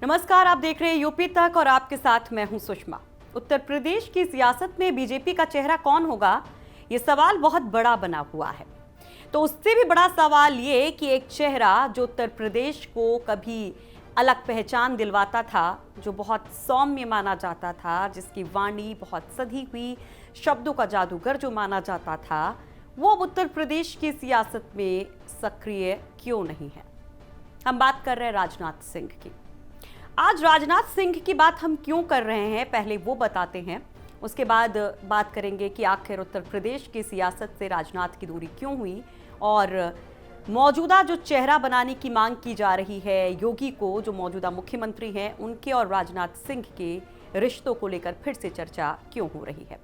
नमस्कार, आप देख रहे हैं यूपी तक और आपके साथ मैं हूं सुषमा। उत्तर प्रदेश की सियासत में बीजेपी का चेहरा कौन होगा, ये सवाल बहुत बड़ा बना हुआ है। तो उससे भी बड़ा सवाल ये कि एक चेहरा जो उत्तर प्रदेश को कभी अलग पहचान दिलवाता था, जो बहुत सौम्य माना जाता था, जिसकी वाणी बहुत सधी हुई, शब्दों का जादूगर जो माना जाता था, वो अब उत्तर प्रदेश की सियासत में सक्रिय क्यों नहीं है। हम बात कर रहे हैं राजनाथ सिंह की। आज राजनाथ सिंह की बात हम क्यों कर रहे हैं, पहले वो बताते हैं, उसके बाद बात करेंगे कि आखिर उत्तर प्रदेश की सियासत से राजनाथ की दूरी क्यों हुई और मौजूदा जो चेहरा बनाने की मांग की जा रही है योगी को, जो मौजूदा मुख्यमंत्री हैं, उनके और राजनाथ सिंह के रिश्तों को लेकर फिर से चर्चा क्यों हो रही है।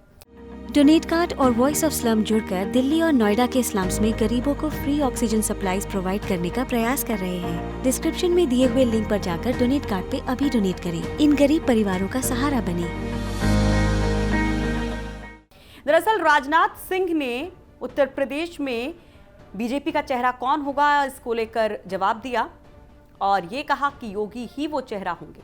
डोनेट कार्ड और वॉइस ऑफ स्लम जुड़कर दिल्ली और नोएडा के स्लम्स में गरीबों को फ्री ऑक्सीजन सप्लाईज प्रोवाइड करने का प्रयास कर रहे हैं। डिस्क्रिप्शन में दिए हुए लिंक पर जाकर डोनेट कार्ड पे अभी डोनेट करें। इन गरीब परिवारों का सहारा बने। दरअसल राजनाथ सिंह ने उत्तर प्रदेश में बीजेपी का चेहरा कौन होगा, इसको लेकर जवाब दिया और ये कहा कि योगी ही वो चेहरा होंगे।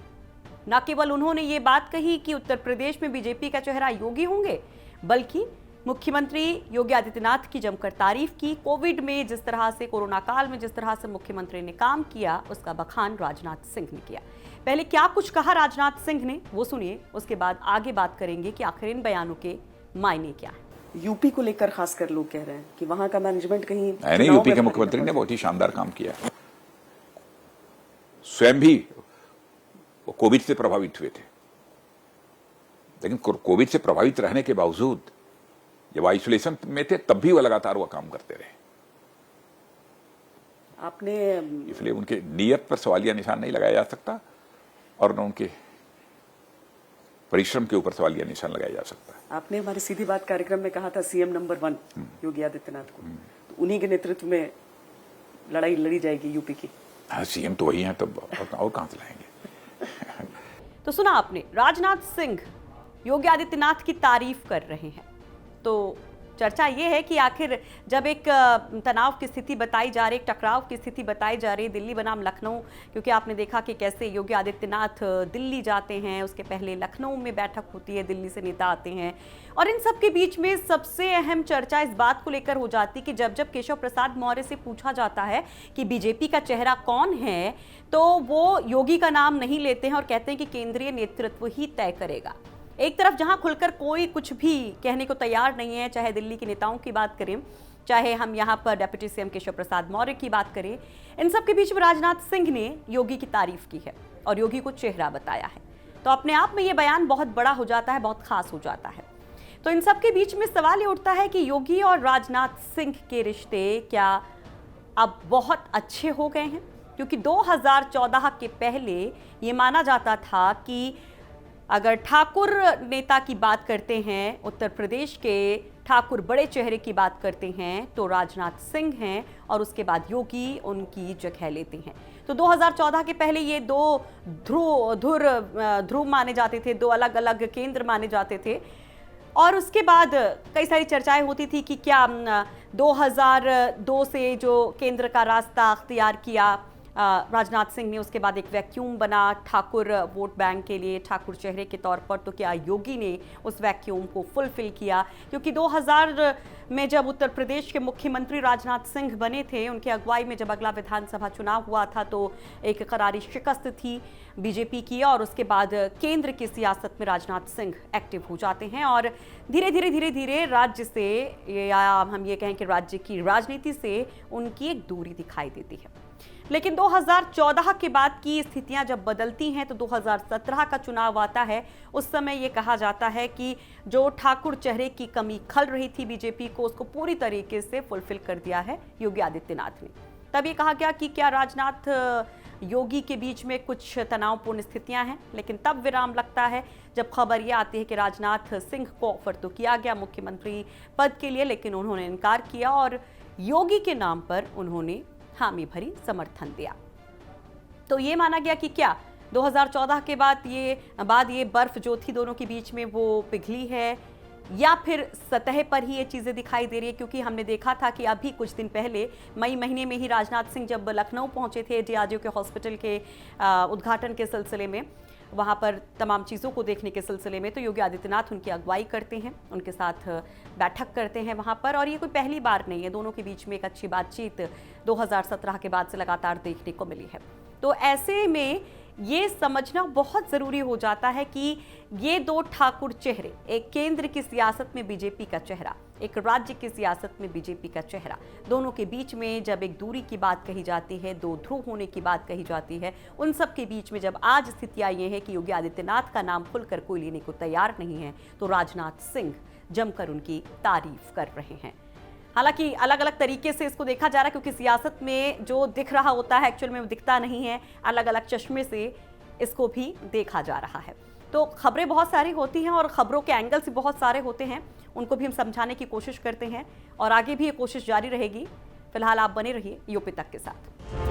न केवल उन्होंने ये बात कही कि उत्तर प्रदेश में बीजेपी का चेहरा योगी होंगे, बल्कि मुख्यमंत्री योगी आदित्यनाथ की जमकर तारीफ की। कोविड में जिस तरह से, कोरोना काल में जिस तरह से मुख्यमंत्री ने काम किया, उसका बखान राजनाथ सिंह ने किया। पहले क्या कुछ कहा राजनाथ सिंह ने, वो सुनिए, उसके बाद आगे बात करेंगे कि आखिर इन बयानों के मायने क्या है। यूपी को लेकर खासकर लोग कह रहे हैं कि वहां का मैनेजमेंट कहीं नहीं, यूपी के मुख्यमंत्री ने बहुत ही शानदार काम किया। स्वयं भी वो कोविड से प्रभावित हुए थे, लेकिन कोविड से प्रभावित रहने के बावजूद जब आइसोलेशन में थे तब भी वो लगातार वो काम करते रहे। आपने इसलिए उनके नियत पर सवालिया निशान नहीं लगाया जा सकता और न उनके परिश्रम के ऊपर सवालिया निशान लगाया जा सकता। आपने हमारी सीधी बात कार्यक्रम में कहा था सीएम नंबर 1 योगी आदित्यनाथ को, तो उन्हीं के नेतृत्व में लड़ाई लड़ी जाएगी यूपी की। हाँ, सीएम तो वही हैं, तब और कहां से लाएंगे। तो सुना आपने, राजनाथ सिंह योगी आदित्यनाथ की तारीफ कर रहे हैं। तो चर्चा ये है कि आखिर जब एक तनाव की स्थिति बताई जा रही, एक टकराव की स्थिति बताई जा रही, दिल्ली बनाम लखनऊ, क्योंकि आपने देखा कि कैसे योगी आदित्यनाथ दिल्ली जाते हैं, उसके पहले लखनऊ में बैठक होती है, दिल्ली से नेता आते हैं, और इन सब के बीच में सबसे अहम चर्चा इस बात को लेकर हो जाती कि जब जब केशव प्रसाद मौर्य से पूछा जाता है कि बीजेपी का चेहरा कौन है, तो वो योगी का नाम नहीं लेते हैं और कहते हैं कि केंद्रीय नेतृत्व ही तय करेगा। एक तरफ जहां खुलकर कोई कुछ भी कहने को तैयार नहीं है, चाहे दिल्ली के नेताओं की बात करें, चाहे हम यहां पर डिप्टी सीएम केशव प्रसाद मौर्य की बात करें, इन सब के बीच में राजनाथ सिंह ने योगी की तारीफ की है और योगी को चेहरा बताया है। तो अपने आप में ये बयान बहुत बड़ा हो जाता है, बहुत खास हो जाता है। तो इन सब के बीच में सवाल ये उठता है कि योगी और राजनाथ सिंह के रिश्ते क्या अब बहुत अच्छे हो गए हैं? क्योंकि 2014 के पहले ये माना जाता था कि अगर ठाकुर नेता की बात करते हैं, उत्तर प्रदेश के ठाकुर बड़े चेहरे की बात करते हैं, तो राजनाथ सिंह हैं और उसके बाद योगी उनकी जगह लेते हैं। तो 2014 के पहले ये दो ध्रुव माने जाते थे, दो अलग अलग केंद्र माने जाते थे। और उसके बाद कई सारी चर्चाएं होती थी कि क्या 2002 से जो केंद्र का रास्ता अख्तियार किया राजनाथ सिंह ने, उसके बाद एक वैक्यूम बना ठाकुर वोट बैंक के लिए, ठाकुर चेहरे के तौर पर, तो क्या योगी ने उस वैक्यूम को फुलफिल किया? क्योंकि 2000 में जब उत्तर प्रदेश के मुख्यमंत्री राजनाथ सिंह बने थे, उनकी अगुवाई में जब अगला विधानसभा चुनाव हुआ था, तो एक करारी शिकस्त थी बीजेपी की और उसके बाद केंद्र की सियासत में राजनाथ सिंह एक्टिव हो जाते हैं और धीरे धीरे राज्य से, या हम ये कहें कि राज्य की राजनीति से उनकी एक दूरी दिखाई देती है। लेकिन 2014 के बाद की स्थितियां जब बदलती हैं तो 2017 का चुनाव आता है। उस समय ये कहा जाता है कि जो ठाकुर चेहरे की कमी खल रही थी बीजेपी को, उसको पूरी तरीके से फुलफिल कर दिया है योगी आदित्यनाथ ने। तब ये कहा गया कि क्या राजनाथ योगी के बीच में कुछ तनावपूर्ण स्थितियां हैं, लेकिन तब विराम लगता है जब खबर ये आती है कि राजनाथ सिंह को ऑफर तो किया गया मुख्यमंत्री पद के लिए, लेकिन उन्होंने इनकार किया और योगी के नाम पर उन्होंने हामी भरी समर्थन दिया। तो ये माना गया कि क्या 2014 के बाद ये बर्फ जो थी दोनों के बीच में वो पिघली है, या फिर सतह पर ही ये चीज़ें दिखाई दे रही है? क्योंकि हमने देखा था कि अभी कुछ दिन पहले मई महीने में ही राजनाथ सिंह जब लखनऊ पहुंचे थे डीआरडीओ के हॉस्पिटल के उद्घाटन के सिलसिले में, वहां पर तमाम चीज़ों को देखने के सिलसिले में, तो योगी आदित्यनाथ उनकी अगुवाई करते हैं, उनके साथ बैठक करते हैं वहां पर। और ये कोई पहली बार नहीं है, दोनों के बीच में एक अच्छी बातचीत 2017 के बाद से लगातार देखने को मिली है। तो ऐसे में ये समझना बहुत ज़रूरी हो जाता है कि ये दो ठाकुर चेहरे, एक केंद्र की सियासत में बीजेपी का चेहरा, एक राज्य की सियासत में बीजेपी का चेहरा, दोनों के बीच में जब एक दूरी की बात कही जाती है, दो ध्रुव होने की बात कही जाती है, उन सब के बीच में जब आज स्थितियां ये है कि योगी आदित्यनाथ का नाम खुलकर कोई लेने को तैयार नहीं है, तो राजनाथ सिंह जमकर उनकी तारीफ कर रहे हैं। हालांकि अलग अलग तरीके से इसको देखा जा रहा है, क्योंकि सियासत में जो दिख रहा होता है एक्चुअल में वो दिखता नहीं है, अलग अलग चश्मे से इसको भी देखा जा रहा है। तो खबरें बहुत सारी होती हैं और खबरों के एंगल्स भी बहुत सारे होते हैं, उनको भी हम समझाने की कोशिश करते हैं और आगे भी ये कोशिश जारी रहेगी। फिलहाल आप बने रहिए यूपी तक के साथ।